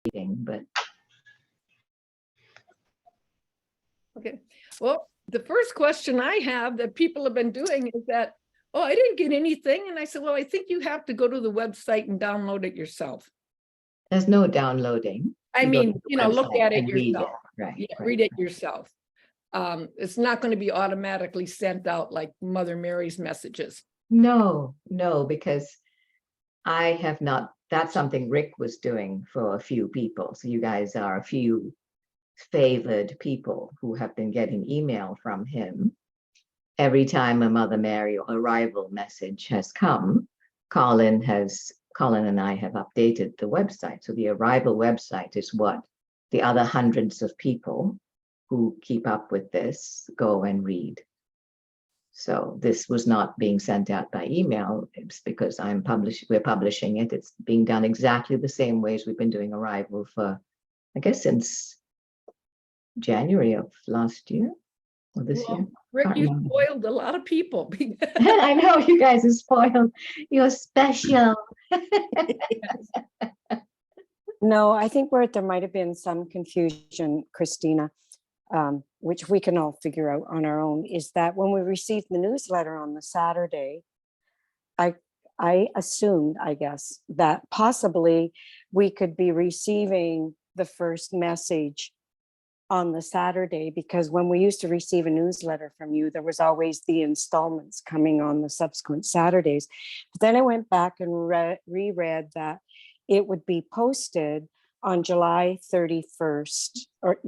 reading, but. Okay, well, the first question I have that people have been doing is that, oh, I didn't get anything. And I said, well, I think you have to go to the website and download it yourself. There's no downloading. I mean, look at it read yourself. it. Right, yeah, right. Read it yourself. It's not going to be automatically sent out like Mother Mary's messages. No, because I have not, that's something Rick was doing for a few people. So you guys are a few favored people who have been getting email from him. Every time a Mother Mary or arrival message has come, Colin and I have updated the website. So the arrival website is what the other hundreds of people who keep up with this go and read. So this was not being sent out by email. It's because we're publishing it. It's being done exactly the same way as we've been doing arrival for, I guess, since January of last year or this year. Rick, you spoiled a lot of people. I know you guys are spoiled. You're special. No, I think there might have been some confusion, Christina, which we can all figure out on our own, is that when we received the newsletter on the Saturday, I assumed, I guess, that possibly we could be receiving the first message on the Saturday, because when we used to receive a newsletter from you, there was always the installments coming on the subsequent Saturdays. But then I went back and reread that it would be posted on July 31st, or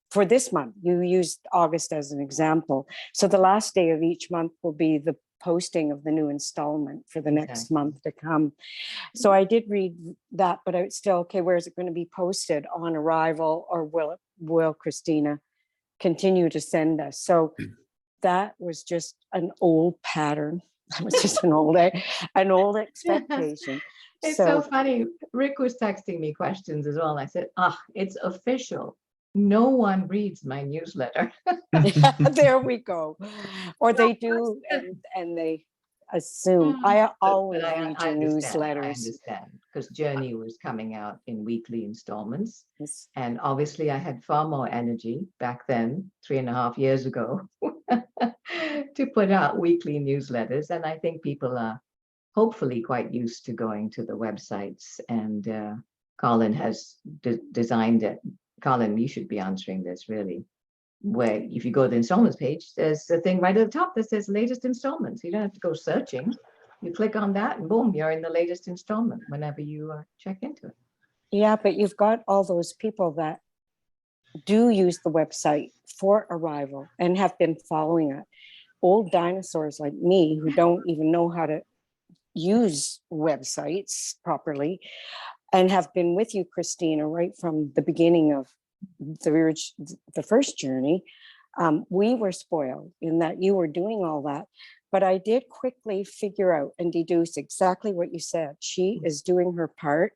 for this month. You used August as an example. So the last day of each month will be the posting of the new installment for the next month to come. So I did read that, but it's still, okay, where is it going to be posted? On arrival, or will Christina continue to send us? So that was just an old pattern. That was just an old expectation. It's so funny. Rick was texting me questions as well. I said, it's official. No one reads my newsletter. There we go. Or they do, and they assume. I always read your newsletters. I understand, because Journey was coming out in weekly installments. Yes. And obviously I had far more energy back then, 3.5 years ago, to put out weekly newsletters. And I think people are hopefully quite used to going to the websites, and Colin has designed it. Colin, you should be answering this, really, where if you go to the installments page, there's a thing right at the top that says latest installments. You don't have to go searching. You click on that and boom, you're in the latest installment whenever you check into it. Yeah, but you've got all those people that do use the website for arrival and have been following it. Old dinosaurs like me who don't even know how to use websites properly, and have been with you, Christina, right from the beginning of the first journey. We were spoiled in that you were doing all that. But I did quickly figure out and deduce exactly what you said. She is doing her part.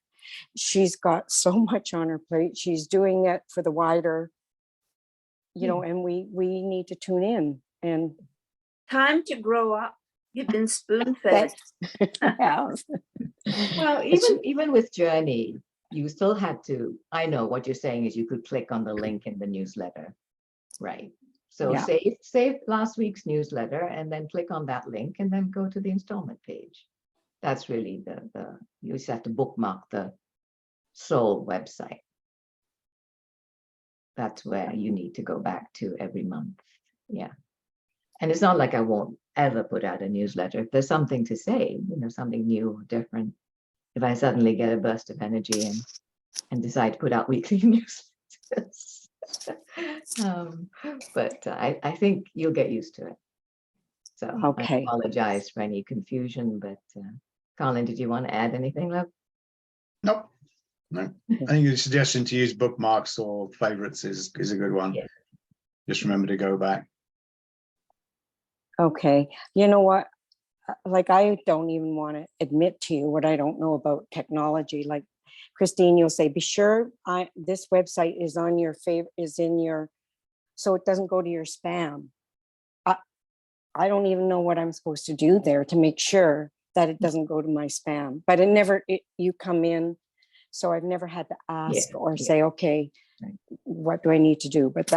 She's got so much on her plate. She's doing it for the wider, and we need to tune in. And time to grow up. You've been spoon-fed. Well, even with Journey, you still had to, I know what you're saying is you could click on the link in the newsletter, right? So save last week's newsletter and then click on that link and then go to the installment page. That's really you just have to bookmark the Soul website. That's where you need to go back to every month. Yeah. And it's not like I won't ever put out a newsletter. If there's something to say, something new or different, if I suddenly get a burst of energy and decide to put out weekly newsletters. But I think you'll get used to it. So I apologize for any confusion, but Colin, did you want to add anything, love? Nope. No. I think the suggestion to use bookmarks or favorites is a good one. Yeah. Just remember to go back. Okay, you know what? Like, I don't even want to admit to you what I don't know about technology. Like, Christine, you'll say, be sure this website is on your so it doesn't go to your spam. I don't even know what I'm supposed to do there to make sure that it doesn't go to my spam. But you come in So I've never had to ask Yeah, or yeah. say, okay, Right. what do I need to do? But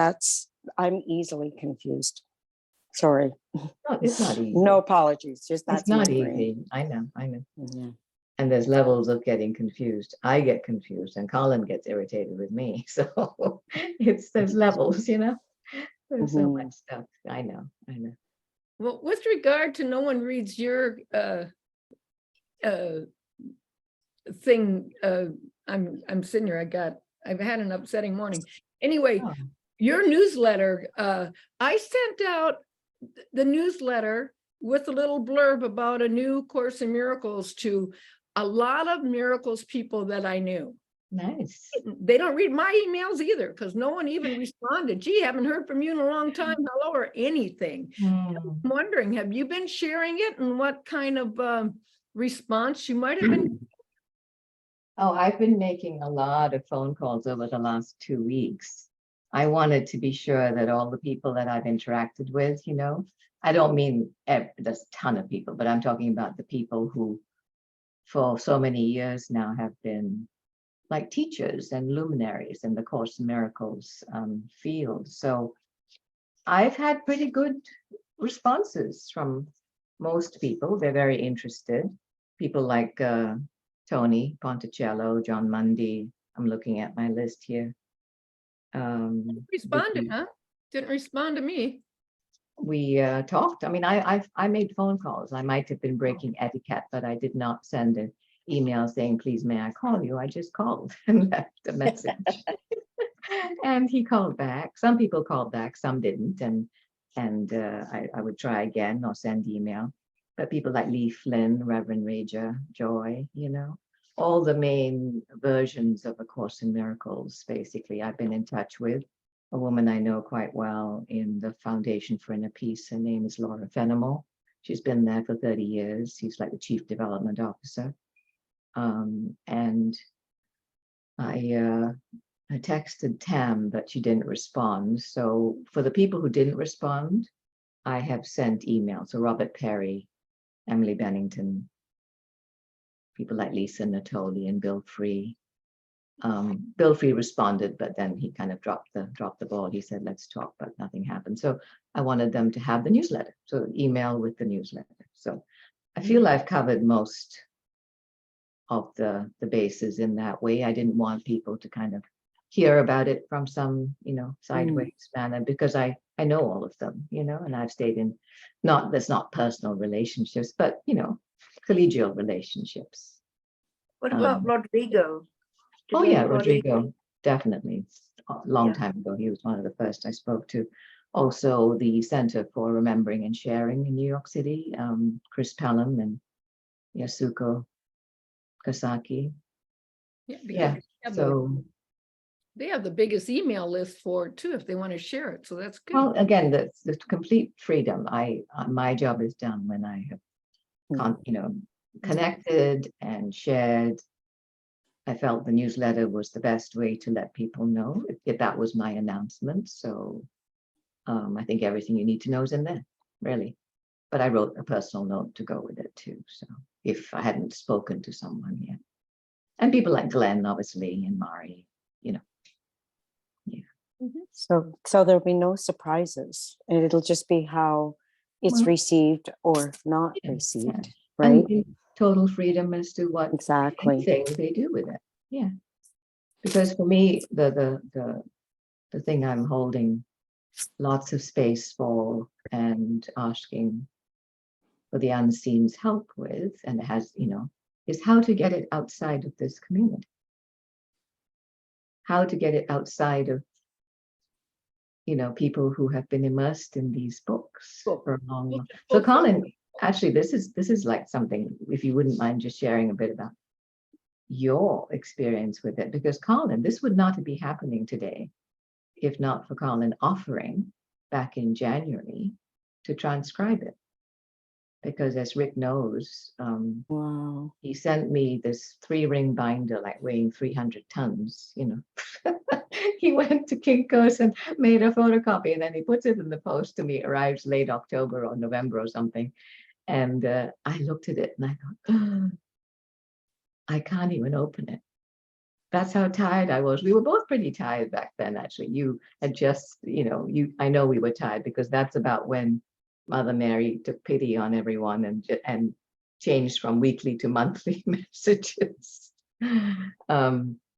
I'm easily confused. Sorry. It's not easy. No apologies, just It's that's not my brain. easy. I know. Yeah. And there's levels of getting confused. I get confused and Colin gets irritated with me. So there's levels, you know? There's so Mhm. much stuff. I know. Well, with regard to no one reads your thing, I'm sitting here, I've had an upsetting morning. Anyway, Oh, your newsletter, I sent out the newsletter with a little blurb about a new Course in Miracles to a lot of miracles people that I knew. nice. They don't read my emails either, because no one even responded. Gee, haven't heard from you in a long time. Hello, or anything. Hmm. I'm wondering, have you been sharing it, and what kind of response you might have been? Oh, I've been making a lot of phone calls over the last 2 weeks. I wanted to be sure that all the people that I've interacted with, you know, I don't mean there's a ton of people, but I'm talking about the people who for so many years now have been like teachers and luminaries in the Course in Miracles field. So I've had pretty good responses from most people. They're very interested. People like Tony Ponticello, John Mundy. I'm looking at my list here. Responded, Vicky. huh? Didn't respond to me. We talked. I mean, I made phone calls. I might have been breaking etiquette, but I did not send an email saying, please, may I call you? I just called and left a message. And he called back. Some people called back, some didn't. And I would try again or send email. But people like Lee Flynn, Reverend Raja, Joy, you know, all the main versions of A Course in Miracles, basically, I've been in touch with. A woman I know quite well in the Foundation for Inner Peace. Her name is Laura Fenimore. She's been there for 30 years. She's like the Chief Development Officer. And I texted Tam, but she didn't respond. So for the people who didn't respond, I have sent emails. So Robert Perry, Emily Bennington, people like Lisa Natoli and Bill Free. Bill Free responded, but then he kind of dropped the ball. He said, let's talk, but nothing happened. So I wanted them to have the newsletter. So email with the newsletter. So I feel I've covered most of the bases in that way. I didn't want people to kind of hear about it from some, you know, sideways manner, because I know all of them, you know, and I've stayed in, that's not personal relationships, but, you know, collegial relationships. What about Rodrigo? Do Oh you yeah, know Rodrigo? Rodrigo, definitely. A long Yeah. time ago, he was one of the first I spoke to. Also, the Center for Remembering and Sharing in New York City, Chris Pelham and Yasuko Kasaki. Yeah, so, they have the biggest email list for it too, if they want to share it. So that's good. well, again, the complete freedom. My job is done when I have, you know, connected and shared. I felt the newsletter was the best way to let people know if that was my announcement. So I think everything you need to know is in there, really. But I wrote a personal note to go with it too. So if I hadn't spoken to someone yet, and people like Glenn, obviously, and Mari, you know. So there'll be no surprises, and it'll just be how it's Well, received or not yeah, received, yeah. right? And total freedom as to what Exactly. thing they do with it. Yeah. Because for me, the thing I'm holding lots of space for and asking for the unseen's help with, and it has, you know, is how to get it outside of this community. How to get it outside of, you know, people who have been immersed in these books for a long time. So Colin, actually, this is like something, if you wouldn't mind just sharing a bit about your experience with it, because Colin, this would not be happening today if not for Colin offering back in January to transcribe it. Because as Rick knows, Wow. he sent me this 3-ring binder, like weighing 300 tons, you know. He went to Kinko's and made a photocopy, and then he puts it in the post to me. It arrives late October or November or something. And I looked at it and I thought, oh, I can't even open it. that's how tired I was. We were both pretty tired back then, actually. You had just, I know we were tired because that's about when Mother Mary took pity on everyone and changed from weekly to monthly messages.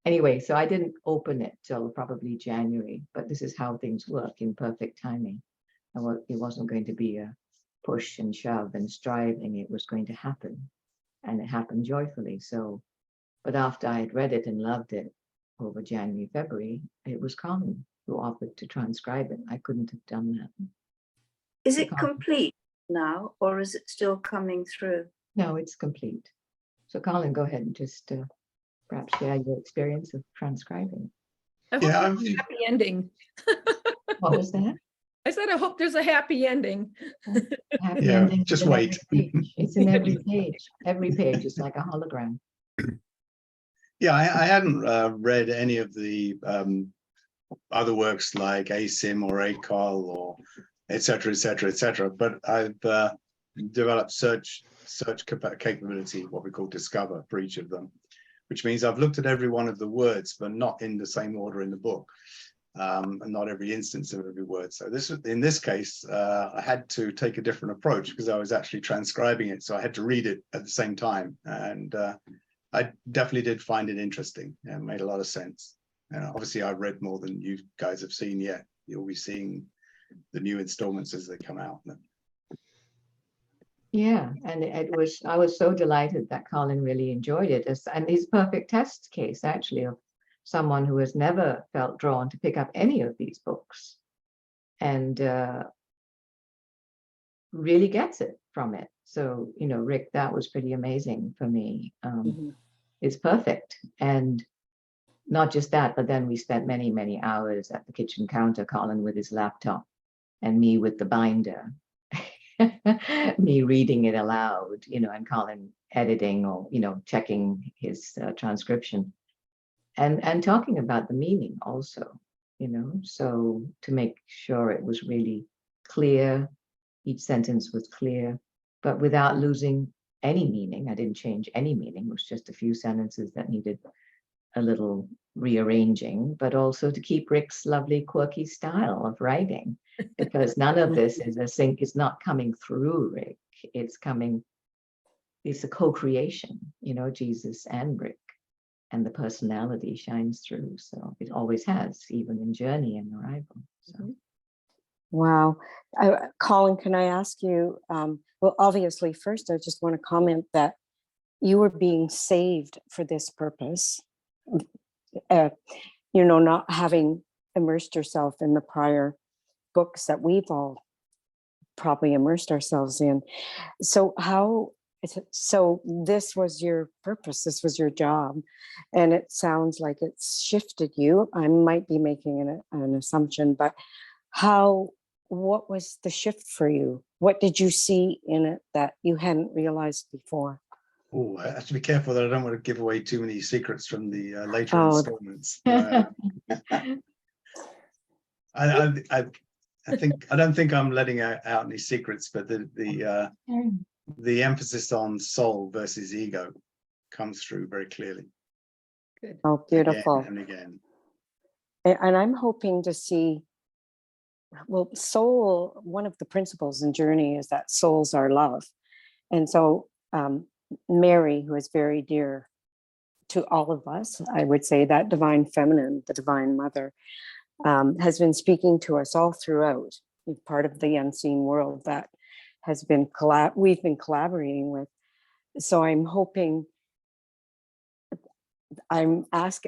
Anyway, so I didn't open it till probably January, but this is how things work in perfect timing. It wasn't going to be a push and shove and striving. It was going to happen, and it happened joyfully. So, but after I had read it and loved it over January, February, it was Colin who offered to transcribe it. I couldn't have done that. Is it complete now, or is it still coming through? No, it's complete. So Colin, go ahead and just perhaps share your experience of transcribing. I hope Yeah, there's a happy ending. What was that? I said, I hope there's a happy ending. Happy Yeah, ending just in every wait. page. It's in every page. Every page is like a hologram. Yeah, I hadn't read any of the other works like ASIM or ACOL or et cetera, et cetera, et cetera. But I've developed search capability, what we call discover, for each of them, which means I've looked at every one of the words, but not in the same order in the book, and not every instance of every word. So in this case, I had to take a different approach because I was actually transcribing it. So I had to read it at the same time. And I definitely did find it interesting. It made a lot of sense. And obviously I've read more than you guys have seen yet. You'll be seeing the new installments as they come out. Yeah, and I was so delighted that Colin really enjoyed it. And his perfect test case, actually, of someone who has never felt drawn to pick up any of these books and really gets it from it. So, Rick, that was pretty amazing for me. It's perfect. And not just that, but then we spent many, many hours at the kitchen counter, Colin with his laptop and me with the binder, me reading it aloud, and Colin editing or, checking his transcription and talking about the meaning also, so to make sure it was really clear, each sentence was clear, but without losing any meaning. I didn't change any meaning. It was just a few sentences that needed a little rearranging, but also to keep Rick's lovely quirky style of writing, because none of this is not coming through Rick. It's a co-creation, Jesus and Rick, and the personality shines through. So it always has, even in Journey and Arrival. So. Wow. Colin, can I ask you, well, obviously, first, I just want to comment that you were being saved for this purpose. Not having immersed yourself in the prior books that we've all probably immersed ourselves in. So this was your purpose, this was your job, and it sounds like it's shifted you. I might be making an assumption, but what was the shift for you? What did you see in it that you hadn't realized before? Oh, I have to be careful that I don't want to give away too many secrets from the later installments. I don't think I'm letting out any secrets, but the emphasis on soul versus ego comes through very clearly. Good. Oh, beautiful. Again and again. And I'm hoping to see, well, soul, one of the principles in Journey is that souls are love. And so Mary, who is very dear to all of us, I would say that divine feminine, the divine mother, has been speaking to us all throughout, part of the unseen world that has been we've been collaborating with. So I'm hoping, I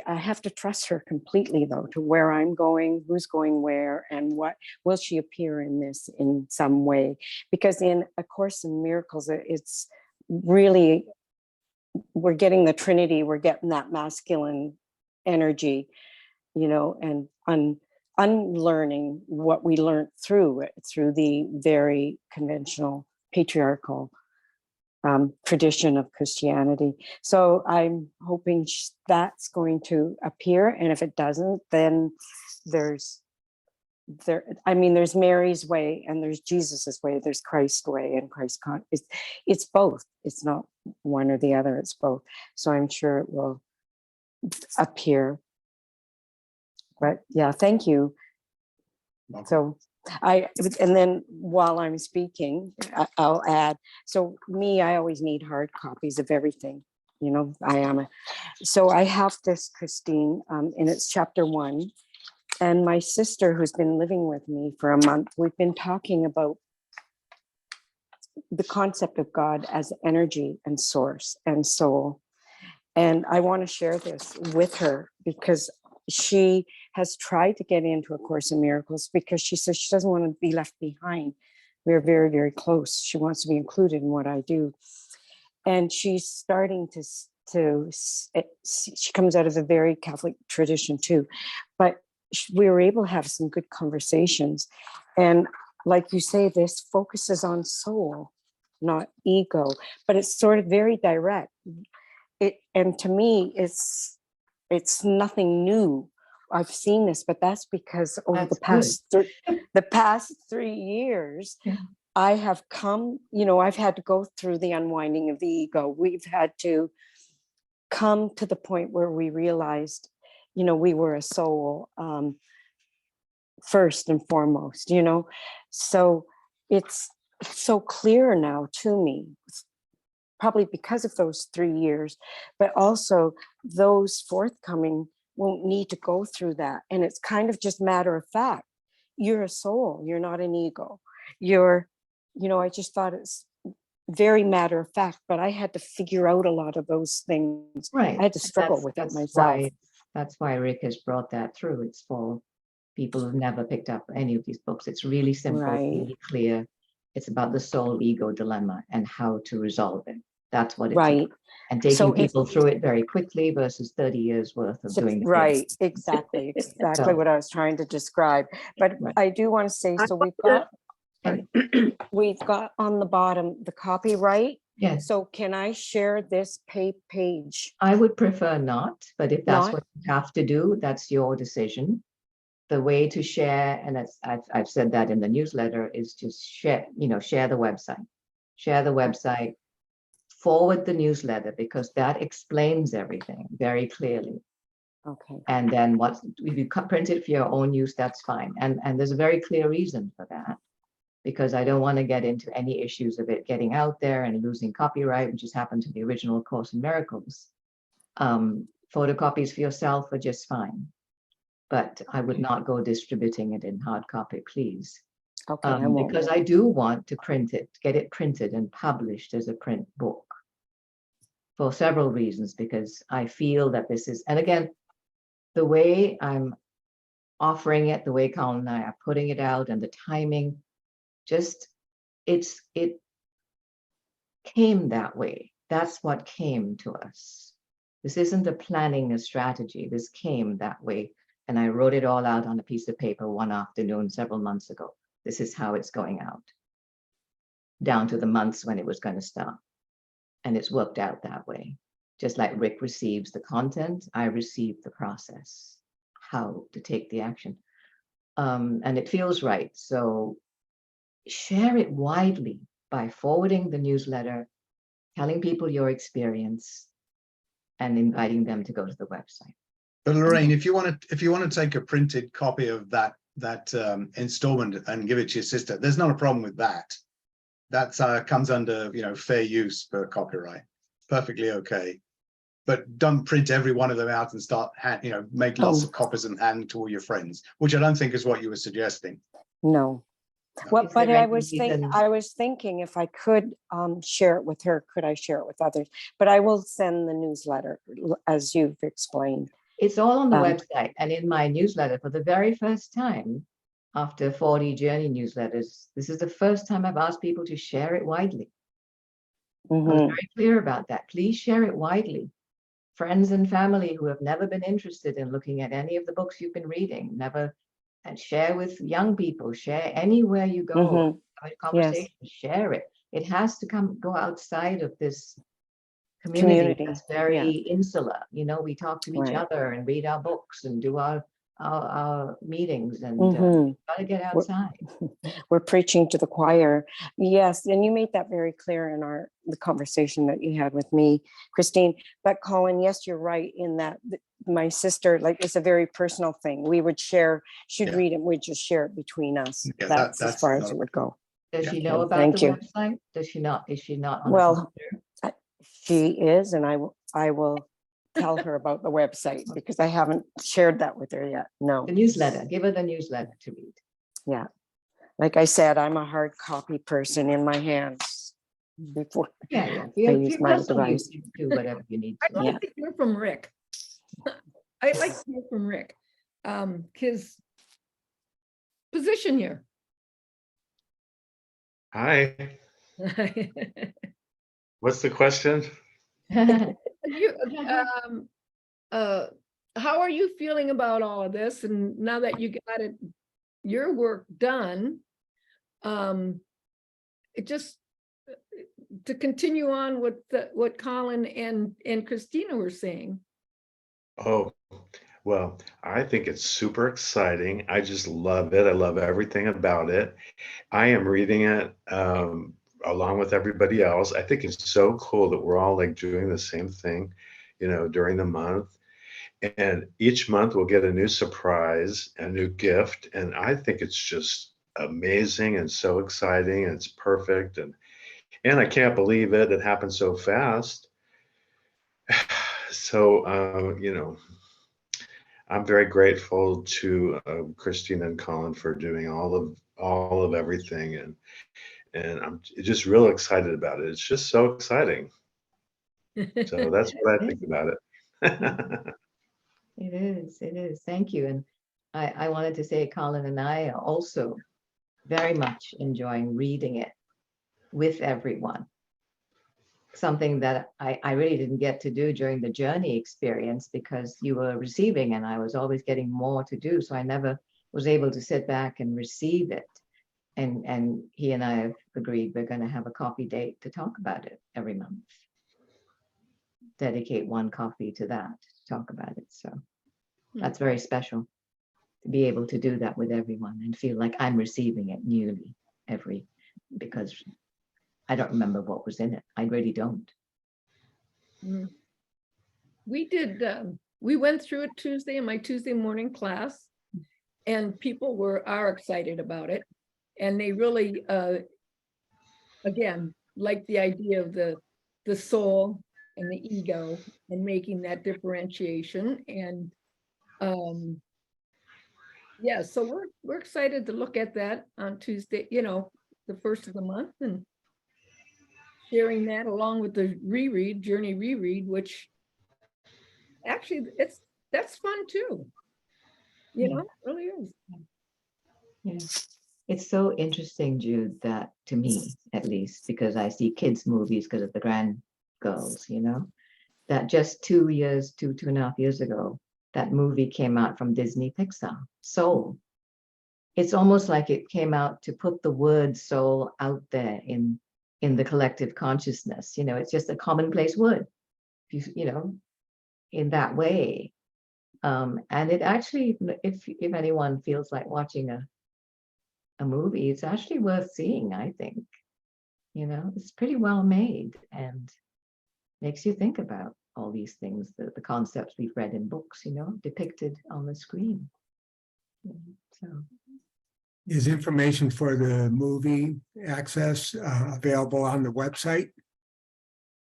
have to trust her completely though, to where I'm going, who's going where, and what will she appear in this in some way? Because in A Course in Miracles, it's really, we're getting the Trinity, we're getting that masculine energy, and unlearning what we learned through the very conventional patriarchal tradition of Christianity. So I'm hoping that's going to appear, and if it doesn't, then there's Mary's way and there's Jesus's way, there's Christ's way and Christ's it's both. It's not one or the other, it's both. So I'm sure it will appear. But yeah, thank you. So and then while I'm speaking, I'll add, so me, I always need hard copies of everything. You know, so I have this, Christine, and it's chapter 1. And my sister, who's been living with me for a month, we've been talking about the concept of God as energy and source and soul. And I want to share this with her because she has tried to get into A Course in Miracles because she says she doesn't want to be left behind. We're very, very close. She wants to be included in what I do. And she's starting to she comes out of a very Catholic tradition too, but we were able to have some good conversations. And like you say, this focuses on soul, not ego, but it's sort of very direct. And to me, it's nothing new. I've seen this, but that's because over the past 3 years, Yeah. I have come, I've had to go through the unwinding of the ego. We've had to come to the point where we realized, we were a soul first and foremost, so it's so clear now to me, probably because of those 3 years, but also those forthcoming won't need to go through that. And it's kind of just matter of fact. You're a soul, you're not an ego. I just thought it's very matter of fact, but I had to figure out a lot of those things. Right. I had to struggle with it myself. That's why Rick has brought that through. It's for people who've never picked up any of these books. It's really simple, Right. really clear. It's about the soul ego dilemma and how to resolve it. That's what it's Right. about. And taking So people through it very quickly versus 30 years worth of doing the right, exactly So- what I was trying to describe. But Right. I do want to say, so we've got on the bottom the copyright. Yes, So can I share this page? I would prefer not, but if that's Not? what you have to do, that's your decision. The way to share, and I've said that in the newsletter, is just share the website. Share the website, forward the newsletter, because that explains everything very clearly. Okay. And then if you print it for your own use, that's fine. And there's a very clear reason for that, because I don't want to get into any issues of it getting out there and losing copyright, which has happened to the original Course in Miracles. Photocopies for yourself are just fine, but I would not go distributing it in hard copy, please. Okay. I won't. Because I do want to get it printed and published as a print book for several reasons, because I feel that this is, and again, the way I'm offering it, the way Colin and I are putting it out, and the timing, it came that way. That's what came to us. This isn't a planning, a strategy. This came that way. And I wrote it all out on a piece of paper one afternoon several months ago. This is how it's going out, down to the months when it was going to start. And it's worked out that way. Just like Rick receives the content, I receive the process, how to take the action. And it feels right. So share it widely by forwarding the newsletter, telling people your experience, and inviting them to go to the website. But Lorraine, if you want to take a printed copy of that installment and give it to your sister, there's not a problem with that. That comes under fair use for copyright. Perfectly okay. But don't print every one of them out and start make lots of copies and hand to all your friends, which I don't think is what you were suggesting. No. Well, Is but there I any was reason- thinking if I could share it with her, could I share it with others? But I will send the newsletter as you've explained. It's all on the website and in my newsletter for the very first time after 40 journey newsletters. This is the first time I've asked people to share it widely. I was very clear about that. Please share it widely. Friends and family who have never been interested in looking at any of the books you've been reading, and share with young people, share anywhere you go, have a conversation, share it. It has to go outside of this community that's very insular. We talk to each other and read our books and do our meetings, and gotta get outside. We're preaching to the choir. Yes, and you made that very clear in the conversation that you had with me, Christine. But Colin, yes, you're right in that my sister, like it's a very personal thing. We would share, she'd Yeah. read it, we'd just share it between us. Yeah, That's as that's far as not- it would go. Does Yeah. she know Okay, about thank the you. website? Does she not? Is she not on? the Well, computer? she is, and I will tell her about the website because I haven't shared that with her yet. No. The newsletter, give her the newsletter to read. Yeah. Like I said, I'm a hard copy person in my hands before. Yeah. I use my device. You do whatever you need I'd to. like to hear from Rick. I'd like to hear from Rick. His position here. Hi, what's the question? You, how are you feeling about all of this? And now that you got it, your work done, it just to continue on with what Colin and Christina were saying. Oh, well, I think it's super exciting. I just love it. I love everything about it. I am reading it along with everybody else. I think it's so cool that we're all like doing the same thing, during the month. And each month we'll get a new surprise, a new gift. And I think it's just amazing and so exciting and it's perfect. And I can't believe it. It happened so fast. So, I'm very grateful to Christine and Colin for doing all of everything, and I'm just real excited about it. It's just so exciting. So that's what I think about it. It is. Thank you. And I wanted to say, Colin and I are also very much enjoying reading it with everyone. Something that I really didn't get to do during the journey experience because you were receiving and I was always getting more to do. So I never was able to sit back and receive it. And he and I have agreed we're going to have a coffee date to talk about it every month. Dedicate one coffee to that, to talk about it. So that's very special to be able to do that with everyone and feel like I'm receiving it newly because I don't remember what was in it. I really don't. We did, we went through it Tuesday in my Tuesday morning class and people are excited about it. And they really, again, like the idea of the soul and the ego and making that differentiation. And yeah, so we're excited to look at that on Tuesday, the first of the month and sharing that along with the journey reread, which actually that's fun too. It really is. Yeah. It's so interesting, Jude, that to me, at least, because I see kids' movies because of the grand girls, that just 2.5 years ago, that movie came out from Disney Pixar, Soul. It's almost like it came out to put the word soul out there in the collective consciousness. It's just a commonplace word, in that way. And it actually, if anyone feels like watching a movie, it's actually worth seeing, I think. It's pretty well made and makes you think about all these things, the concepts we've read in books, depicted on the screen. So is information for the movie access available on the website?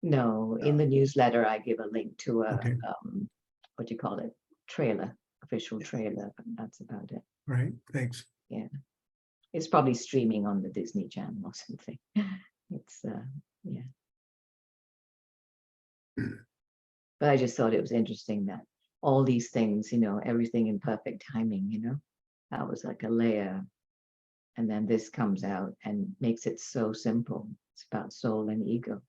no, in the newsletter, I give a link to Okay. what do you call it? Official trailer, but that's about it. Right, thanks. Yeah. It's probably streaming on the Disney Channel or something. It's yeah. But I just thought it was interesting that all these things, everything in perfect timing, that was like a layer. And then this comes out and makes it so simple. It's about soul and ego.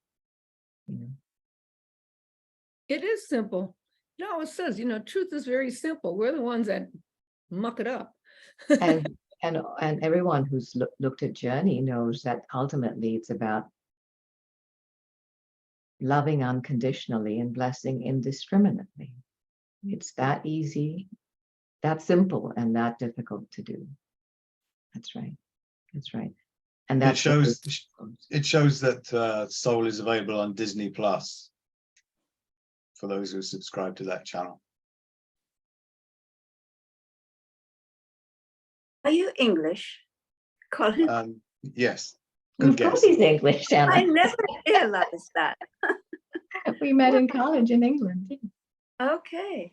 It is simple. It says, truth is very simple. We're the ones that muck it up. And everyone who's looked at Journey knows that ultimately it's about loving unconditionally and blessing indiscriminately. It's that easy, that simple, and that difficult to do. That's right. That's right. And that it shows that Soul is available on Disney Plus for those who subscribe to that channel. Are you English, Colin? Yes, Of good course guess. he's English, I Anna. never realized that. We met in college in England. Okay.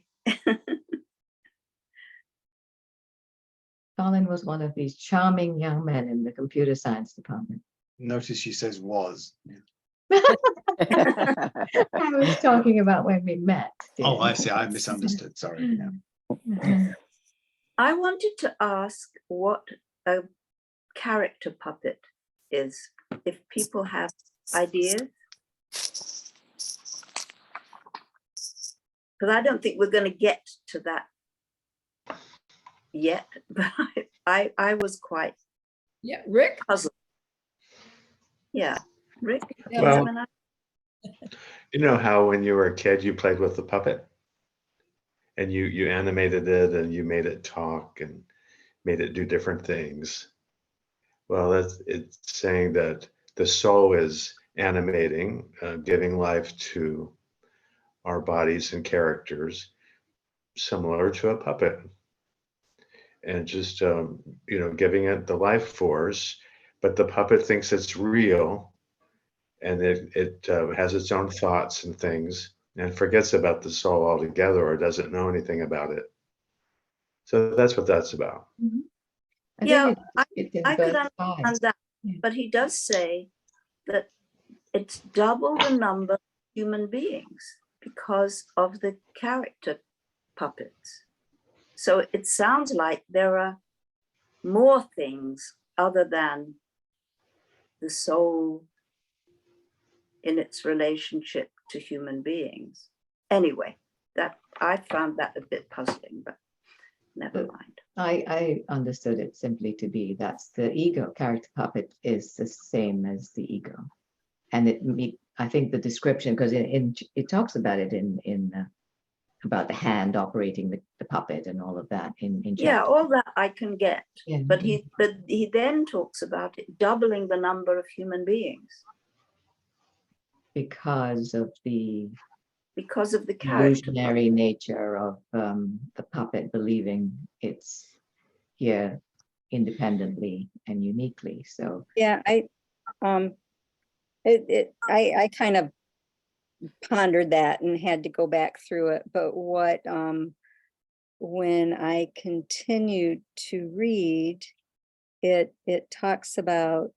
Colin was one of these charming young men in the computer science department. Notice she says was. I was talking about when we met. Oh, dear. I see. I misunderstood. Sorry. Yeah. Mhm. I wanted to ask what a character puppet is, if people have ideas. Because I don't think we're going to get to that yet, but I was quite Yeah, Rick? puzzled. Yeah, Rick, do you Well, have an idea? You know how when you were a kid, you played with the puppet and you animated it and you made it talk and made it do different things. Well, it's saying that the soul is animating, giving life to our bodies and characters, similar to a puppet, and just giving it the life force. But the puppet thinks it's real, and it has its own thoughts and things, and forgets about the soul altogether, or doesn't know anything about it. So that's what that's about. I Yeah, think it's in I could verse understand 5. that, Yeah. but he does say that it's double the number of human beings because of the character puppets. So it sounds like there are more things other than the soul in its relationship to human beings. Anyway, that I found that a bit puzzling, but never mind. I understood it simply to be that's the ego. Character puppet is the same as the ego, and I think the description, because it talks about it in about the hand operating the puppet and all of that in Yeah, chapter. all that I can get, Yeah. but he then talks about it doubling the number of human beings Because of the character. illusionary nature of the puppet believing it's here independently and uniquely. So Yeah, I kind of pondered that and had to go back through it. But what when I continued to read, it talks about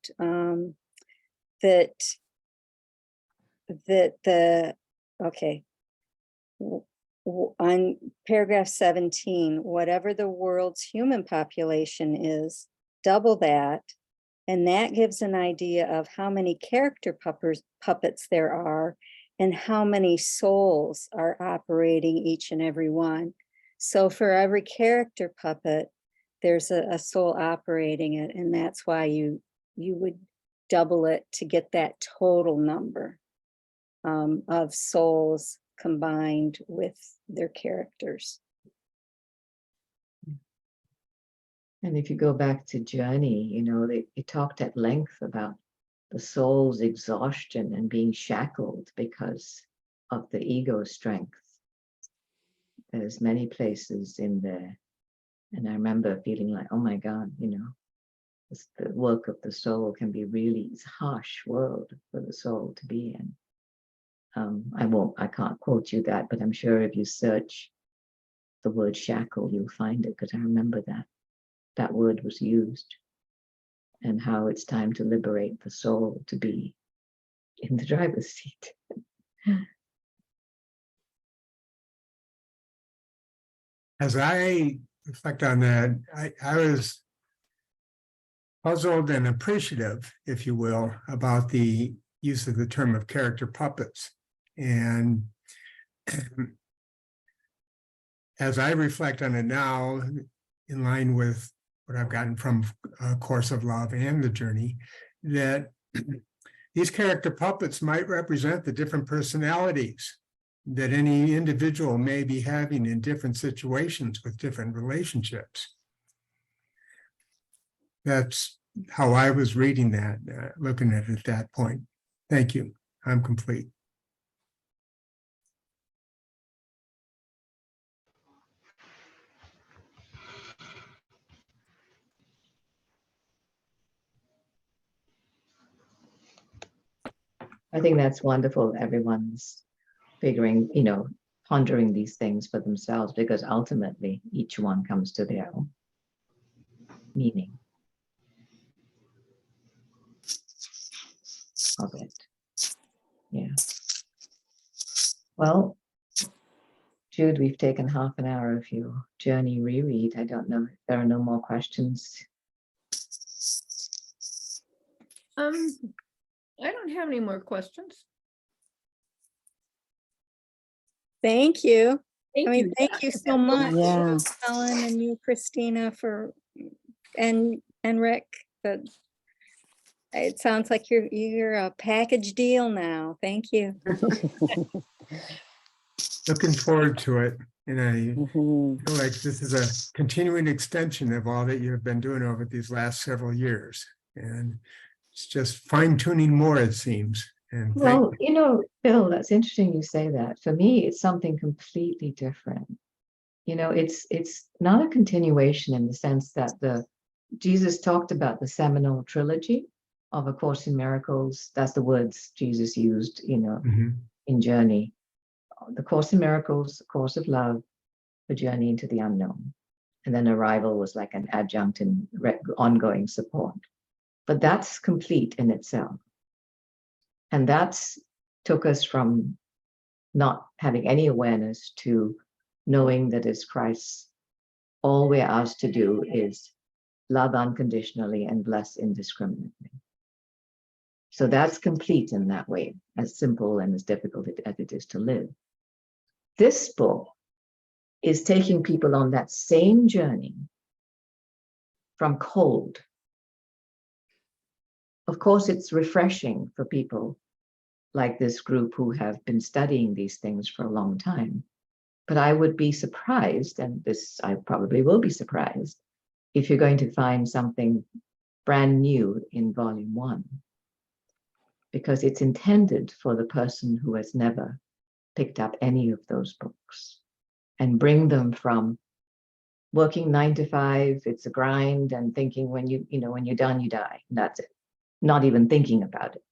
that the okay. On paragraph 17, whatever the world's human population is, double that. And that gives an idea of how many character puppets there are and how many souls are operating each and every one. So for every character puppet, there's a soul operating it. And that's why you would double it to get that total number of souls combined with their characters. and if you go back to Journey, they talked at length about the soul's exhaustion and being shackled because of the ego strength. There's many places in there, and I remember feeling like, oh my God, the work of the soul can be really, it's a harsh world for the soul to be in. I can't quote you that, but I'm sure if you search the word shackle, you'll find it, because I remember that word was used, and how it's time to liberate the soul to be in the driver's seat. As I reflect on that, I was puzzled and appreciative, if you will, about the use of the term of character puppets. And as I reflect on it now, in line with what I've gotten from A Course of Love and the Journey, that these character puppets might represent the different personalities that any individual may be having in different situations with different relationships. That's how I was reading that, looking at it at that point. Thank you. I'm complete. I think that's wonderful. Everyone's figuring, pondering these things for themselves, because ultimately each one comes to their own meaning of it. Yeah. Well, Jude, we've taken half an hour of your journey reread. I don't know if there are no more questions. I don't have any more questions. Thank you. Thank I mean, you. thank you so much, Yeah. Helen and you, Christina, and Rick. That it sounds like you're a package deal now. Thank you. Looking forward to it. And I Mhm. feel like this is a continuing extension of all that you've been doing over these last several years. And it's just fine tuning more, it seems. And Well, Bill, that's interesting you say that. For me, it's something completely different. It's not a continuation in the sense that Jesus talked about the seminal trilogy of A Course in Miracles. That's the words Jesus used, Mhm. in Journey. The Course in Miracles, Course of Love, The Journey into the Unknown. And then Arrival was like an adjunct and ongoing support. But that's complete in itself. And that's took us from not having any awareness to knowing that as Christ, all we're asked to do is love unconditionally and bless indiscriminately. So that's complete in that way, as simple and as difficult as it is to live. This book is taking people on that same journey from cold. Of course, it's refreshing for people like this group who have been studying these things for a long time. But I would be surprised, and I probably will be surprised, if you're going to find something brand new in volume 1, because it's intended for the person who has never picked up any of those books, and bring them from working 9 to 5, it's a grind, and thinking when you're done, you die. And that's it. Not even thinking about it,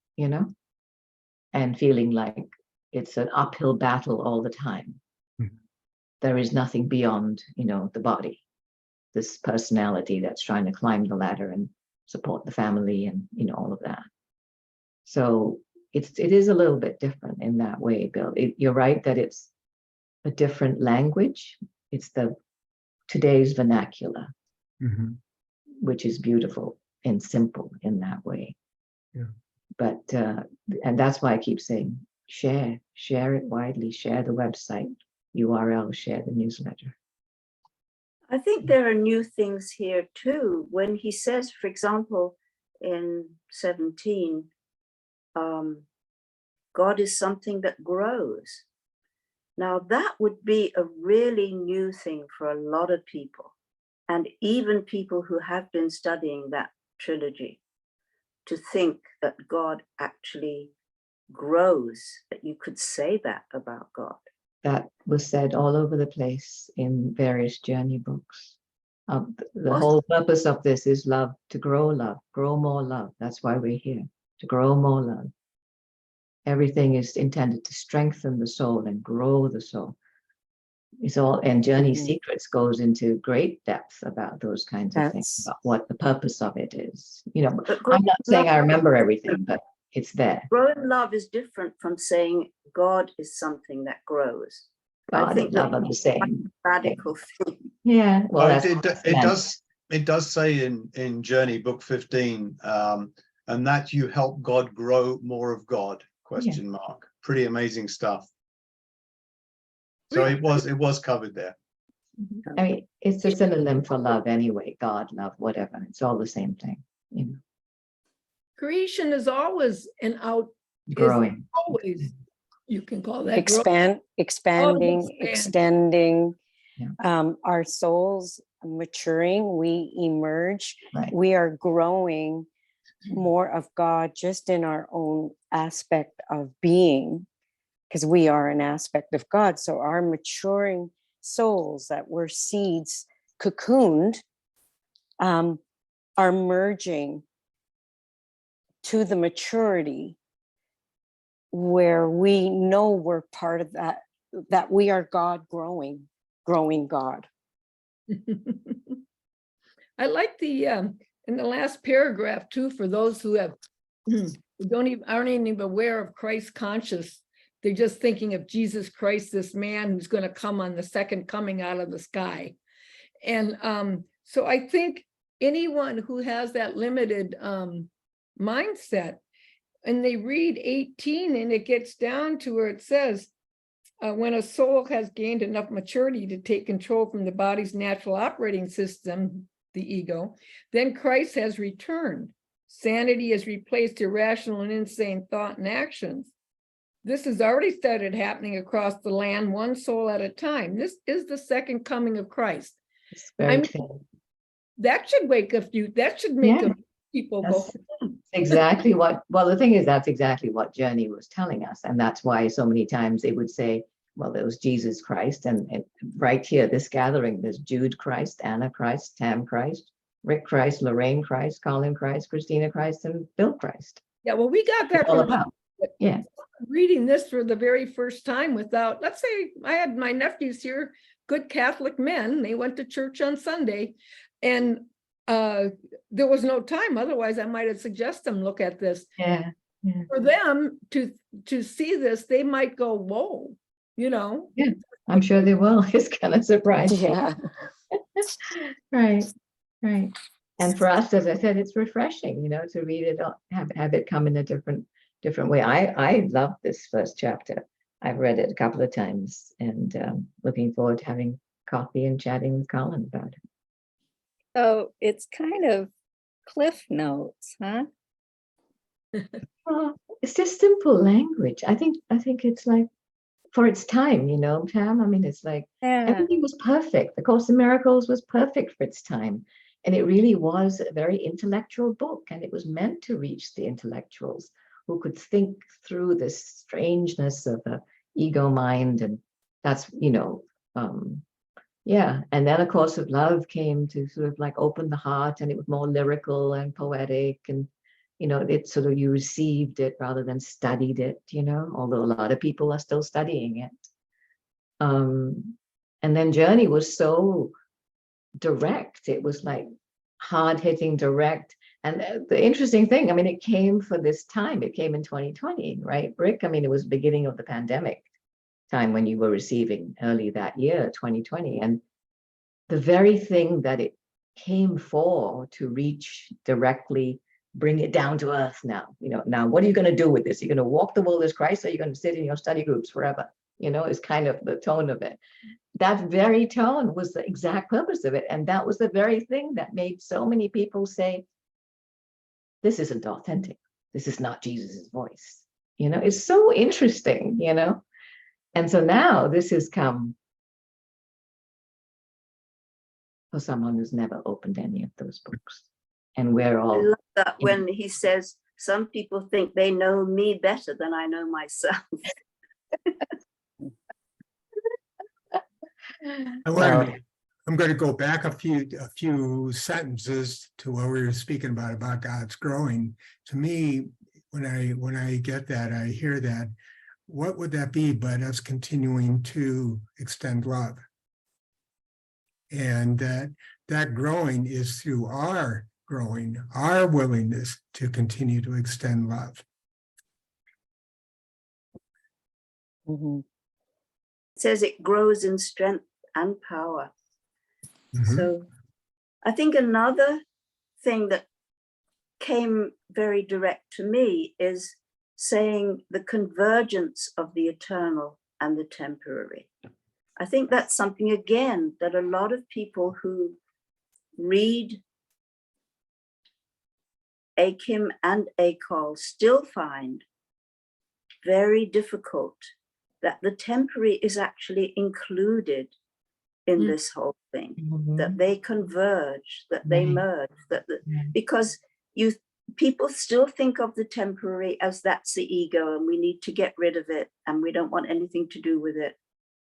and feeling like it's an uphill battle all the time. Mhm. There is nothing beyond, the body, this personality that's trying to climb the ladder and support the family and, all of that. So it is a little bit different in that way, Bill. You're right that it's a different language. It's today's vernacular, Mhm. which is beautiful and simple in that way. Yeah. But, and that's why I keep saying, share it widely, share the website URL, share the newsletter. I think there are new things here too. When he says, for example, in 17, God is something that grows. Now that would be a really new thing for a lot of people, and even people who have been studying that trilogy, to think that God actually grows, that you could say that about God. That was said all over the place in various journey books. The whole purpose of this is love, to grow more love. That's why we're here, to grow more love. Everything is intended to strengthen the soul and grow the soul. It's all, and Journey Mhm. Secrets goes into great depth about those kinds of things, That's about what the purpose of it is. But I'm not saying I remember everything, but it's there. growing love is different from saying God is something that grows. I God and think love that are the same. radical thing. Yeah, well, Well, that's it does say in Journey book 15, and that you help God grow more of God, ? Pretty amazing stuff. So it was covered there. I mean, it's a synonym for love anyway. God, love, whatever. It's all the same thing, Creation is always an out, is growing. always, you can call that growth. expanding, expand. extending. Yeah. Our souls maturing, we emerge, Right. we are growing more of God just in our own aspect of being, because we are an aspect of God. So our maturing souls that were seeds cocooned are merging to the maturity where we know we're part of that, that we are God growing God. I like the in the last paragraph too, for those who have who aren't even aware of Christ conscious. They're just thinking of Jesus Christ, this man who's going to come on the second coming out of the sky. And so I think anyone who has that limited mindset, and they read 18 and it gets down to where it says, when a soul has gained enough maturity to take control from the body's natural operating system, the ego, then Christ has returned. Sanity has replaced irrational and insane thought and actions. This has already started happening across the land, one soul at a time. This is the second coming of Christ. It's very I'm- clear. That should wake a few, that should make Yeah, people go, That's exactly what, well, the thing is, that's exactly what Journey was telling us. And that's why so many times they would say, well, there was Jesus Christ. And right here, this gathering, there's Jude Christ, Anna Christ, Tam Christ, Rick Christ, Lorraine Christ, Colin Christ, Christina Christ, and Bill Christ. yeah, well, we got that It's all from about. Yeah. reading this for the very first time without, let's say I had my nephews here, good Catholic men, they went to church on Sunday, and there was no time, otherwise I might have suggested them look at this. Yeah. For them to see this, they might go, whoa, you know. I'm sure they will. It's kind of surprising. Yeah. Right. And for us, as I said, it's refreshing, to read it, have it come in a different way. I love this first chapter. I've read it a couple of times, and looking forward to having coffee and chatting with Colin about it. So it's kind of Cliff Notes, huh? Well, it's just simple language. I think it's like for its time, Pam. I mean, it's like Yeah. everything was perfect. The Course in Miracles was perfect for its time. And it really was a very intellectual book. And it was meant to reach the intellectuals who could think through this strangeness of the ego mind. And that's, yeah. And then A Course of Love came to sort of like open the heart, and it was more lyrical and poetic. And, it sort of, you received it rather than studied it, although a lot of people are still studying it. And then Journey was so direct. It was like hard-hitting, direct. And the interesting thing, I mean, it came for this time. It came in 2020, right, Rick? I mean, it was the beginning of the pandemic time when you were receiving early that year, 2020. And the very thing that it came for, to reach directly, bring it down to earth now. Now, what are you going to do with this? You're going to walk the world as Christ, or you're going to sit in your study groups forever? Is kind of the tone of it. That very tone was the exact purpose of it. And that was the very thing that made so many people say, this isn't authentic. This is not Jesus's voice. It's so interesting, And so now this has come for someone who's never opened any of those books. And we're I all, love that when he says, some people think they know me better than I know myself. I'm going to go back a few sentences to what we were speaking about God's growing. To me, when I get that, I hear that, what would that be but us continuing to extend love? And that growing is through our growing, our willingness to continue to extend love. Mhm. It says it grows in strength and power. Mhm. So I think another thing that came very direct to me is saying the convergence of the eternal and the temporary. I think that's something, again, that a lot of people who read Akim and Akol still find very difficult, that the temporary is actually included in this whole thing, that they converge, that they merge, because people still think of the temporary as that's the ego and we need to get rid of it and we don't want anything to do with it.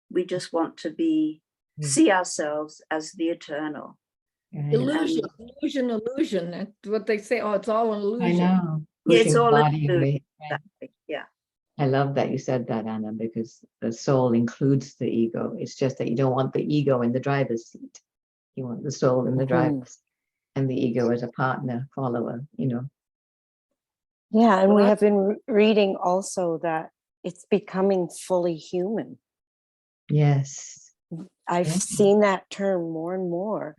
We just want to see ourselves as the eternal. Illusion. That's what they say. Oh, it's all an I illusion. know. Yeah, it's Pushing the all body illusion. away. Exactly. Yeah. I love that you said that, Anna, because the soul includes the ego. It's just that you don't want the ego in the driver's seat. You want the soul in the Mhm. driver's and the ego as a partner, follower, you know. Yeah, and we Well, have been reading also that it's becoming fully human. Yes. I've Yeah. seen that term more and more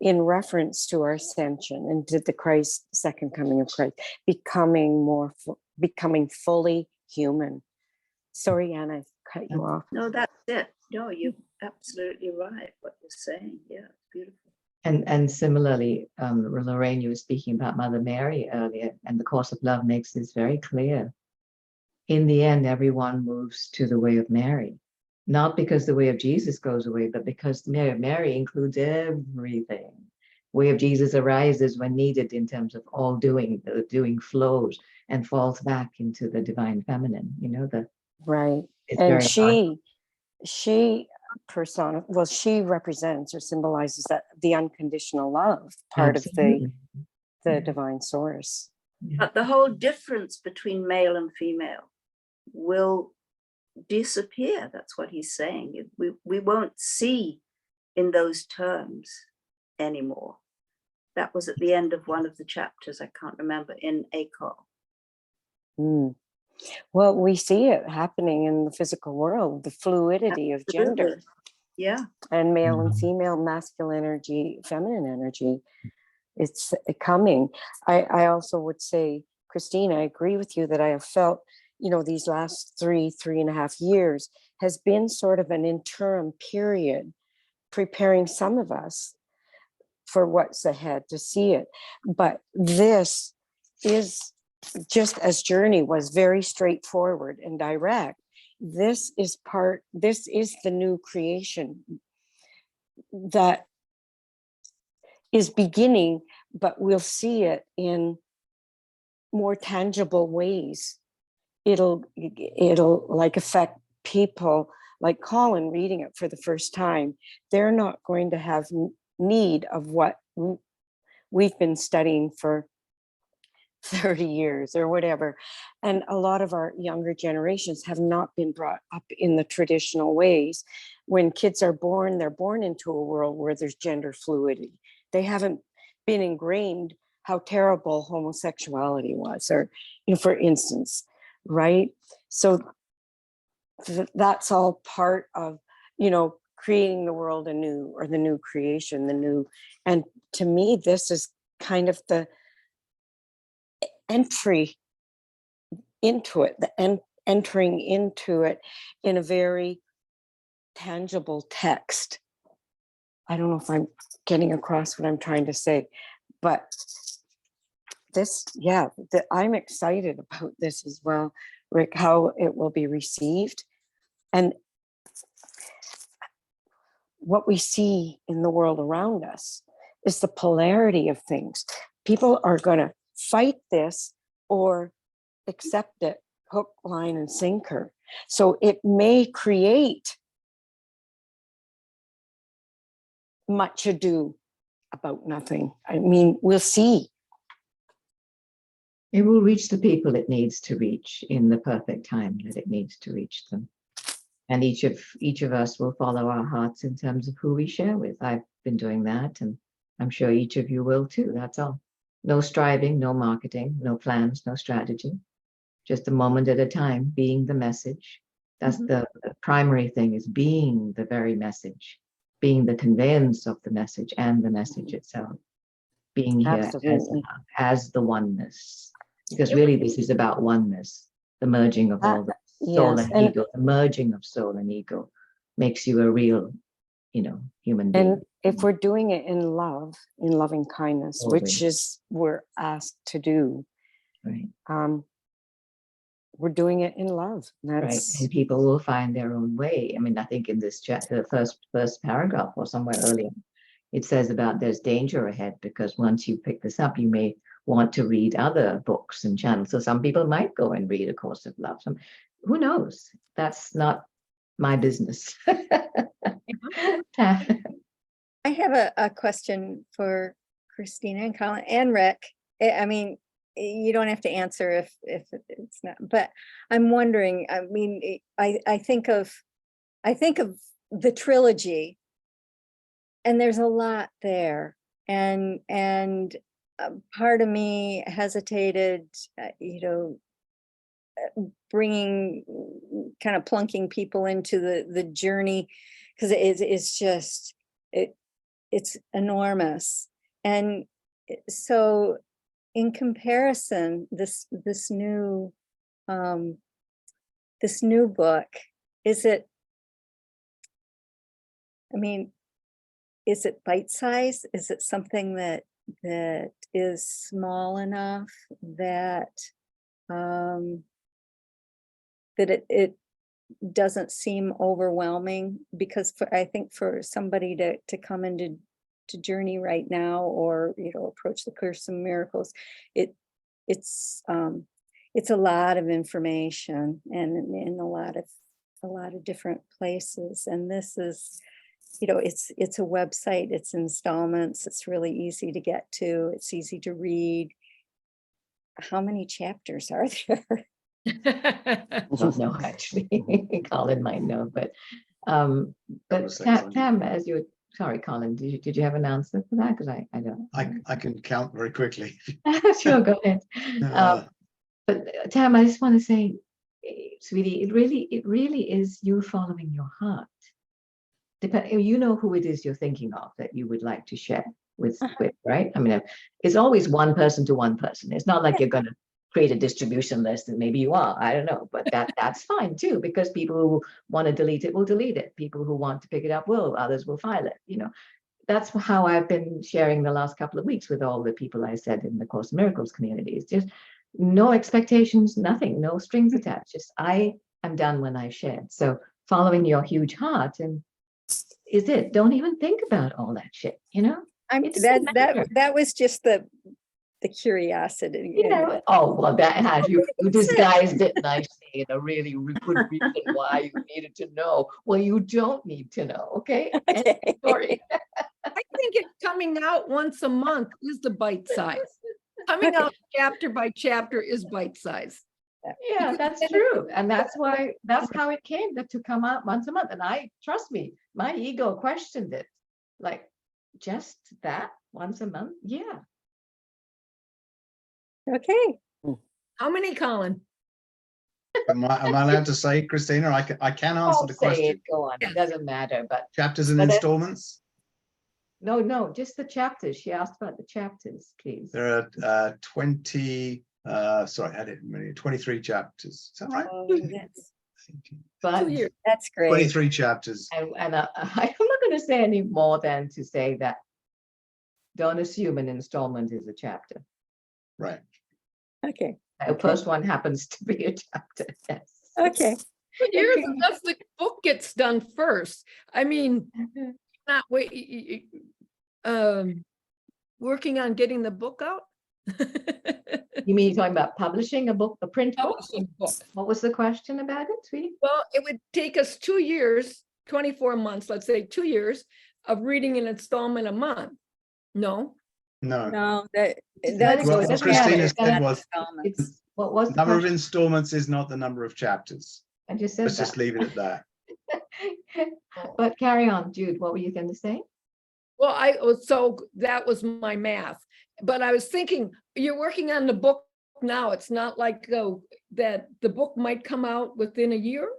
in reference to our ascension and to the Christ, second coming of Christ, becoming fully human. Sorry, Anna, I cut you off. no, that's it. No, you're absolutely right. What you're saying. Yeah, it's beautiful. And similarly, Lorraine, you were speaking about Mother Mary earlier, and the Course of Love makes this very clear. In the end, everyone moves to the way of Mary, not because the way of Jesus goes away, but because the way of Mary includes everything. Way of Jesus arises when needed in terms of all doing, the doing flows and falls back into the divine feminine. You know, Right. it's And very hard. she she represents or symbolizes that the unconditional love part of Absolutely. the divine source. But the whole difference between male and female will disappear. That's what he's saying. We won't see in those terms anymore. That was at the end of one of the chapters. I can't remember, in Acol. Mm. Well, we see it happening in the physical world, the fluidity of gender Absolutely. Yeah. and male and female, masculine energy, feminine energy. It's coming. I also would say, Christine, I agree with you that I have felt, these last 3.5 years has been sort of an interim period, preparing some of us for what's ahead to see it. But this is, just as Journey was very straightforward and direct, this is the new creation that is beginning, but we'll see it in more tangible ways. It'll like affect people like Colin reading it for the first time. They're not going to have need of what we've been studying for 30 years or whatever. And a lot of our younger generations have not been brought up in the traditional ways. When kids are born, they're born into a world where there's gender fluidity. They haven't been ingrained how terrible homosexuality was, or, for instance, right? So that's all part of, creating the world anew, or the new creation, and to me, this is kind of the entry into it, entering into it in a very tangible text. I don't know if I'm getting across what I'm trying to say, but I'm excited about this as well, Rick, how it will be received. And what we see in the world around us is the polarity of things. People are going to fight this or accept it, hook, line, and sinker. So it may create much ado about nothing. I mean, we'll see. It will reach the people it needs to reach in the perfect time that it needs to reach them. And each of us will follow our hearts in terms of who we share with. I've been doing that, and I'm sure each of you will too. That's all. No striving, no marketing, no plans, no strategy. Just a moment at a time, being the message. That's the primary thing, is being the very message, being the conveyance of the message and the message itself. Being here as the oneness. Because really this is about oneness, the merging of all the soul and ego, the merging of soul and ego makes you a real, human being. And if we're doing it in love, in loving kindness, which is we're asked to do, right? We're doing it in love. Right, and people will find their own way. I mean, I think in this chapter, the first paragraph or somewhere earlier, it says about there's danger ahead, because once you pick this up, you may want to read other books and channels. So some people might go and read A Course of Love. Who knows? That's not my business. I have a question for Christina and Colin and Rick. I mean, you don't have to answer if it's not, but I'm wondering, I mean, I think of the trilogy, and there's a lot there, and part of me hesitated, bringing, kind of plunking people into the journey, because it's just, it's enormous. And so in comparison, this new book, is it, I mean, is it bite-sized? Is it something that is small enough that that it doesn't seem overwhelming? Because I think for somebody to come into journey right now, or approach the Course in Miracles, it's a lot of information, and in a lot of different places. And this is, it's a website, it's installments, it's really easy to get to, it's easy to read. How many chapters are there? I don't know, actually. Colin might know, but was 600. Tam, as you, sorry, Colin, did you have an answer for that? Because I don't. I can count very quickly. Sure, go ahead. But Tam, I just want to say, sweetie, it really is you following your heart. You know who it is you're thinking of that you would like to share with, right? I mean, it's always one person to one person. It's not like you're going to create a distribution list, and maybe you are, I don't know, but that's fine too, because people who want to delete it will delete it. People who want to pick it up will, others will file it. That's how I've been sharing the last couple of weeks with all the people I said in the Course in Miracles community. It's just no expectations, nothing, no strings attached. Just I am done when I shared. So following your huge heart, and is it, don't even think about all that shit, It doesn't matter. that was just the curiosity. Oh, well, that has you disguised it nicely in a really good reason why you needed to know. Well, you don't need to know, okay? Okay. Sorry. I think it coming out once a month is the bite size. Coming out chapter by chapter is bite size. Yeah, that's true. And that's how it came, that to come out once a month. And trust me, my ego questioned it. Like, just that once a month? Yeah. Okay. How many, Colin? Am I allowed to say, Christina? I can answer the Say question. it, go on. It doesn't matter, but Chapters and But if- installments? no, just the chapters. She asked about the chapters, please. There are 20, sorry, I had it in a minute, 23 chapters. Is that right? Oh, But 2 years. that's great. 23 chapters. and I'm not going to say any more than to say that don't assume an installment is a chapter. Right. Okay. The first one happens to be a chapter. Yes. Okay. But yours, unless the book gets done first. I mean, not wait, working on getting the book out. You mean you're talking about publishing a book, a print book? Publishing book. What was the question about it, sweetie? Well, it would take us 2 years, 24 months, let's say 2 years of reading an installment a month. No, No. No, Well, that's Well, it what doesn't Christina matter. said was It's what was the number of question? installments is not the number of chapters. I just said Let's just that. leave it at that. But carry on, Jude. What were you going to say? well, so that was my math. But I was thinking, you're working on the book now. It's not like that the book might come out within a year.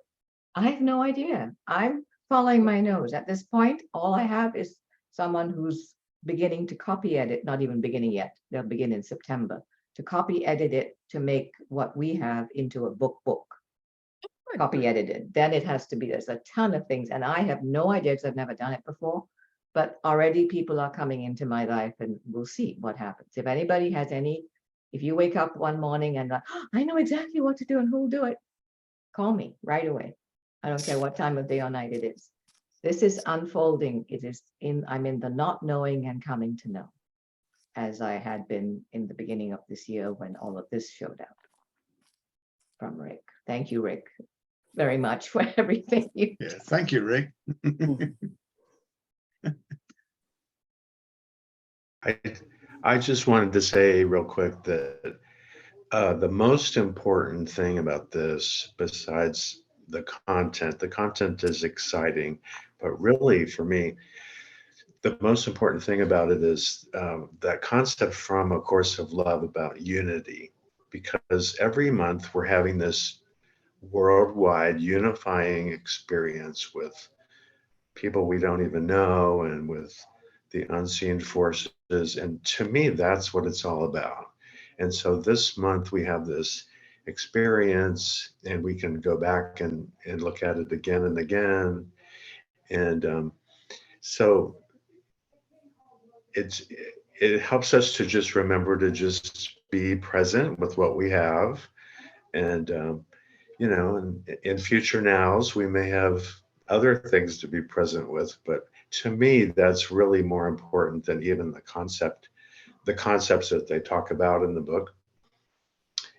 I have no idea. I'm following my nose. At this point, all I have is someone who's beginning to copy edit, not even beginning yet. They'll begin in September to copy edit it to make what we have into a book. Copy edited. Then it has to be, there's a ton of things. And I have no idea because I've never done it before. But already people are coming into my life, and we'll see what happens. If anybody has if you wake up one morning and like, oh, I know exactly what to do and who'll do it, call me right away. I don't care what time of day or night it is. This is unfolding. I'm in the not knowing and coming to know, as I had been in the beginning of this year when all of this showed up from Rick. Thank you, Rick, very much for everything you Yeah, thank you, Rick. I just wanted to say real quick that The most important thing about this, besides the content is exciting, but really for me, the most important thing about it is that concept from A Course of Love about unity, because every month we're having this worldwide unifying experience with people we don't even know and with the unseen forces. And to me, that's what it's all about. And so this month we have this experience and we can go back and look at it again and again. And so it's it helps us to just remember to just be present with what we have. And in future nows, we may have other things to be present with, but to me, that's really more important than even the concepts that they talk about in the book.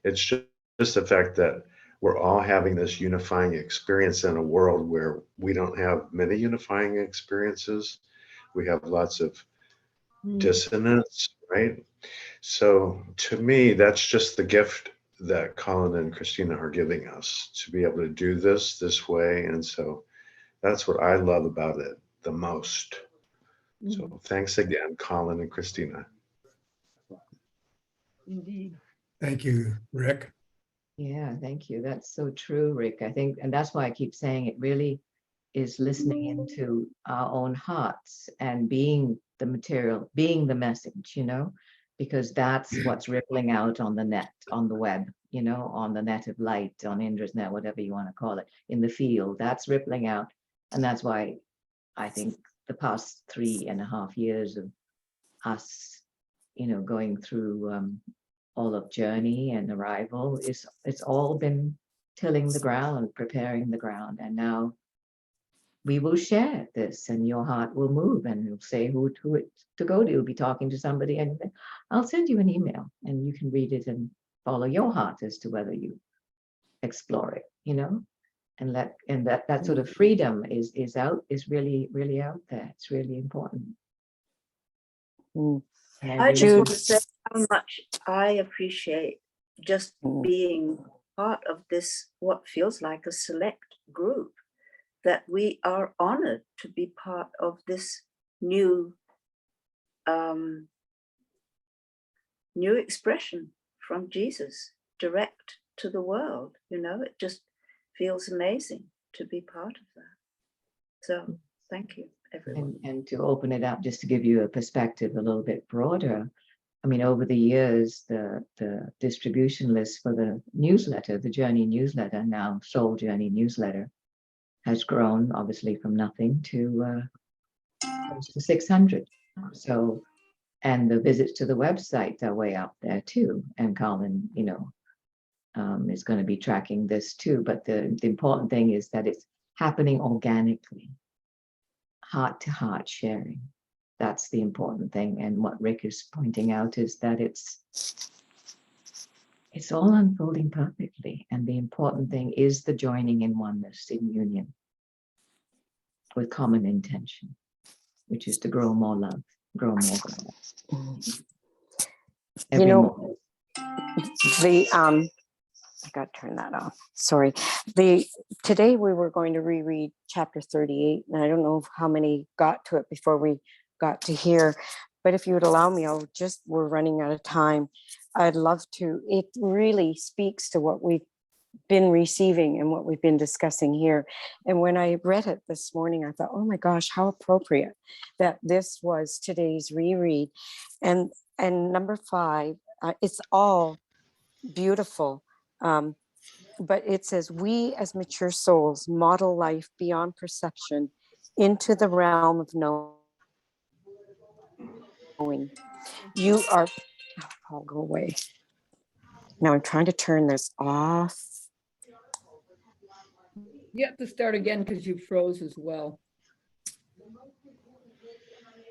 It's just the fact that we're all having this unifying experience in a world where we don't have many unifying experiences. We have lots of dissonance, right? So to me, that's just the gift that Colin and Christina are giving us to be able to do this way. And so that's what I love about it the most. So thanks again, Colin and Christina. Indeed. Thank you, Rick. Yeah, thank you. That's so true, Rick. I think, and that's why I keep saying it really is listening into our own hearts and being the material, being the message, because that's what's rippling out on the net, on the web, on the net of light, on Indra's net, whatever you want to call it, in the field, that's rippling out. And that's why I think the past 3.5 years of us, going through all of journey and arrival, it's all been tilling the ground, preparing the ground. And now we will share this and your heart will move and you'll say who to go to. You'll be talking to somebody and I'll send you an email and you can read it and follow your heart as to whether you explore it, and that sort of freedom is really, really out there. It's really important. I just want to say how much I appreciate just being part of this, what feels like a select group, that we are honored to be part of this new expression from Jesus, direct to the world. It just feels amazing to be part of that. So thank you, everyone. And to open it up, just to give you a perspective a little bit broader, I mean, over the years, the distribution list for the newsletter, the Journey newsletter, now Soul Journey newsletter, has grown obviously from nothing to close to 600. So, and the visits to the website are way up there too. And Colin, is going to be tracking this too. But the important thing is that it's happening organically, heart to heart sharing. That's the important thing. And what Rick is pointing out is that it's all unfolding perfectly. And the important thing is the joining in oneness, in union, with common intention, which is to grow more love, grow more God. I got to turn that off. Sorry. Today we were going to reread chapter 38, and I don't know how many got to it before we got to here, but if you would allow me, we're running out of time. I'd love to. It really speaks to what we've been receiving and what we've been discussing here. And when I read it this morning, I thought, oh my gosh, how appropriate that this was today's reread. And number 5, it's all beautiful. But it says, we as mature souls model life beyond perception into the realm of knowing. You are, I'll go away. Now I'm trying to turn this off. You have to start again because you froze as well.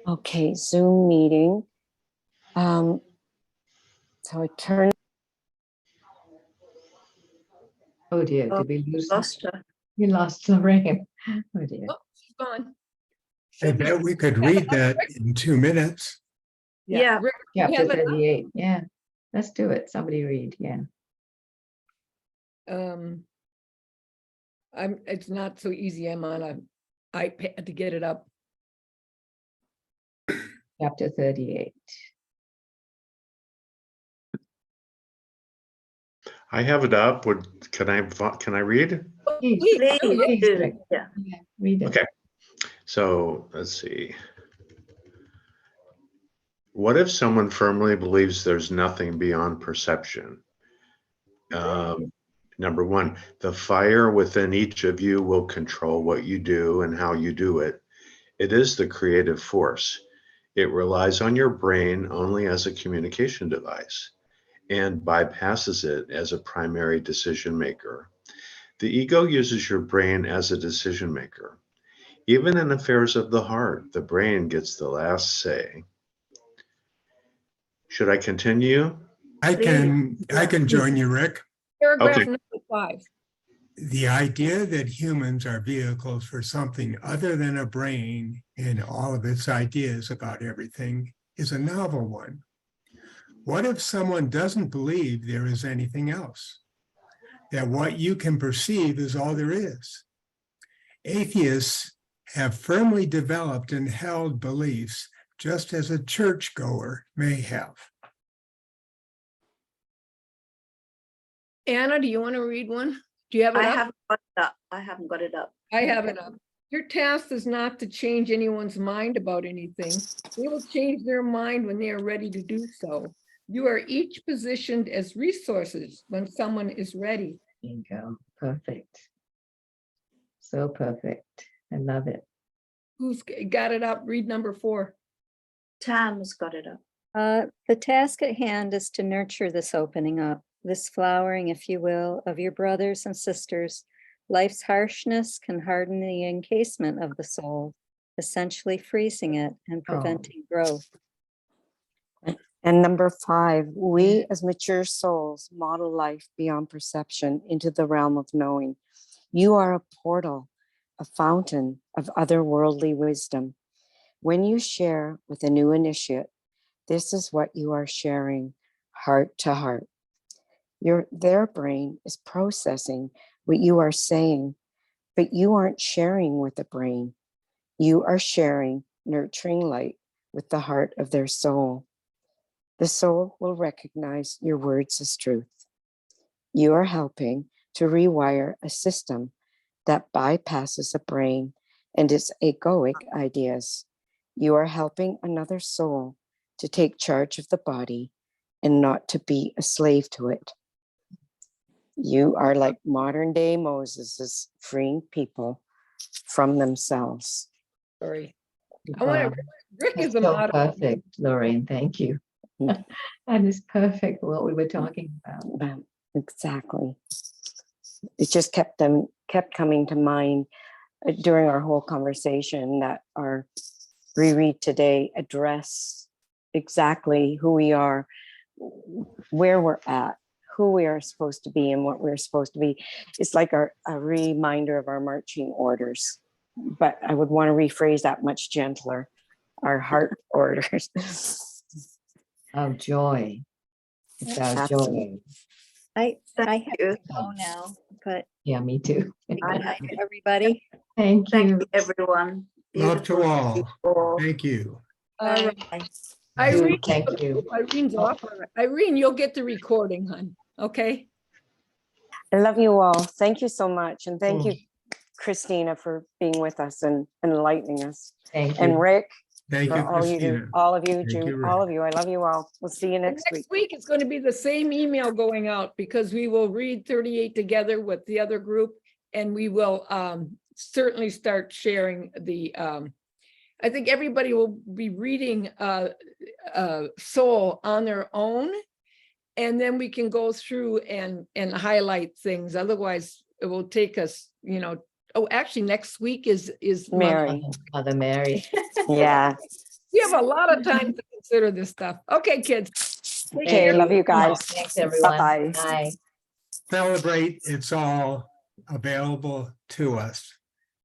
Okay, Zoom meeting. So I turn. Oh dear, did we lose? Lost her. We lost Lorraine. Oh dear. Oh, she's gone. I bet we could read that in 2 minutes. Yeah. Rick, Chapter have it up? 38, yeah. Let's do it. Somebody read, yeah. It's not so easy. I'm on a iPad to get it up. Chapter 38. I have it up. Can I read? Please, Please, please, do. Rick. Yeah. Yeah, read it. Okay. So let's see. What if someone firmly believes there's nothing beyond perception? Number one, the fire within each of you will control what you do and how you do it. It is the creative force. It relies on your brain only as a communication device and bypasses it as a primary decision maker. The ego uses your brain as a decision maker. Even in affairs of the heart, the brain gets the last say. Should I continue? I can join you, Rick. Paragraph Okay. number 5. The idea that humans are vehicles for something other than a brain and all of its ideas about everything is a novel one. What if someone doesn't believe there is anything else? That what you can perceive is all there is? Atheists have firmly developed and held beliefs just as a churchgoer may have. Anna, do you want to read one? Do you have it I up? haven't got it up. I haven't got it up. I have it up. Your task is not to change anyone's mind about anything. They will change their mind when they are ready to do so. You are each positioned as resources when someone is ready. There you go. Perfect. So perfect. I love it. Who's got it up? Read number 4. Tam's got it up. The task at hand is to nurture this opening up, this flowering, if you will, of your brothers and sisters. Life's harshness can harden the encasement of the soul, essentially freezing it and preventing growth. And number 5, we as mature souls model life beyond perception into the realm of knowing. You are a portal, a fountain of otherworldly wisdom. When you share with a new initiate, this is what you are sharing, heart to heart. Their brain is processing what you are saying, but you aren't sharing with the brain. You are sharing nurturing light with the heart of their soul. The soul will recognize your words as truth. You are helping to rewire a system that bypasses the brain and its egoic ideas. You are helping another soul to take charge of the body and not to be a slave to it. You are like modern day Moses, freeing people from themselves. Sorry. Wow. Rick That's is a so model. perfect, Lorraine. Thank you. That is perfect what we were talking about. Exactly. It just kept coming to mind during our whole conversation that our reread today address exactly who we are, where we're at, who we are supposed to be and what we're supposed to be. It's like a reminder of our marching orders, but I would want to rephrase that much gentler, our heart orders. Our joy. It's our Absolutely. joy. I have you. to go now, but Yeah, me too. everybody. Thank Thank you. you, everyone. Love to Beautiful all. all. Thank you. All right. Bye. Irene, Thank you. Irene's off. Irene, you'll get the recording, hon. Okay. I love you all. Thank you so much. And thank Oh. you, Christina, for being with us and enlightening us. Thank And you. Rick, Thank for you, all you do, Christina. all of you, Thank Jude, you, Rick. all of you. I love you all. We'll see you next week. Next week, it's going to be the same email going out because we will read 38 together with the other group. And we will certainly start sharing the, I think everybody will be reading Soul on their own. And then we can go through and highlight things. Otherwise, it will take us, oh, actually next week is Mary. Mother Mary. Yeah. We have a lot of time to consider this stuff. Okay, kids. Take Okay, care. love you guys. Thanks, everyone. Bye-bye. Bye. Celebrate. It's all available to us.